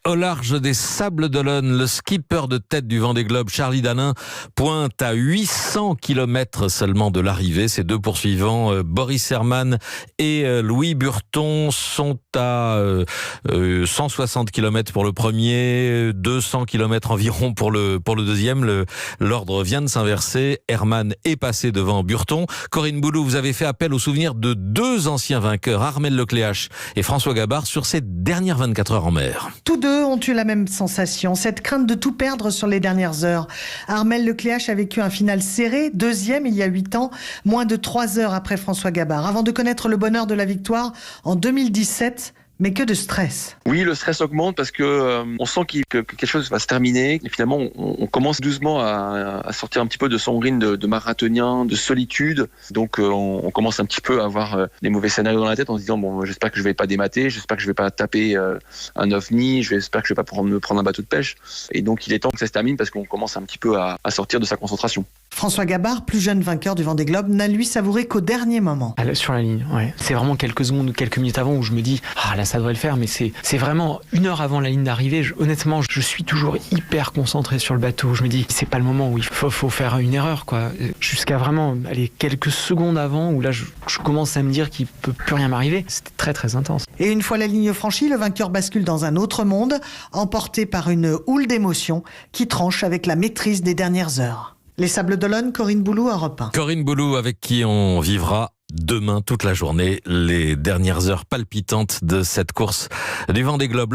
Au large des Sables d'Olonne, le skipper de tête du Vendée Globe, Charlie Danin, pointe à 800 km seulement de l'arrivée. Ses deux poursuivants, Boris Herrmann et Louis Burton, sont à 160 km pour le premier, 200 km environ pour le deuxième. L'ordre vient de s'inverser. Herrmann est passé devant Burton. Corinne Boulou, vous avez fait appel au souvenir de deux anciens vainqueurs, Armelle Lecléache et François Gabard, sur ces dernières 24 heures en mer. Tous deux ont eu la même sensation, cette crainte de tout perdre sur les dernières heures. Armelle Lecléache a vécu un final serré, deuxième il y a 8 ans, moins de 3 heures après François Gabard, avant de connaître le bonheur de la victoire en 2017. Mais que de stress. Oui, le stress augmente parce que on sent que quelque chose va se terminer. Et finalement, on commence doucement à sortir un petit peu de son rythme de marathonien, de solitude. Donc, on commence un petit peu à avoir des mauvais scénarios dans la tête en se disant bon, j'espère que je vais pas démater, j'espère que je vais pas taper un ovni, j'espère que je vais pas me prendre un bateau de pêche. Et donc, il est temps que ça se termine parce qu'on commence un petit peu à sortir de sa concentration. François Gabard, plus jeune vainqueur du Vendée Globe, n'a lui savouré qu'au dernier moment. Sur la ligne, ouais. C'est vraiment quelques secondes ou quelques minutes avant où je me dis ah là ça devrait le faire, mais c'est vraiment 1 heure avant la ligne d'arrivée. Honnêtement, je suis toujours hyper concentré sur le bateau. Je me dis c'est pas le moment où il faut faire une erreur quoi. Jusqu'à vraiment quelques secondes avant où là je commence à me dire qu'il peut plus rien m'arriver. C'était très très intense. Et une fois la ligne franchie, le vainqueur bascule dans un autre monde, emporté par une houle d'émotions qui tranche avec la maîtrise des dernières heures. Les Sables d'Olonne, Corinne Boulou, Europe 1. Corinne Boulou, avec qui on vivra demain toute la journée les dernières heures palpitantes de cette course du Vendée Globe.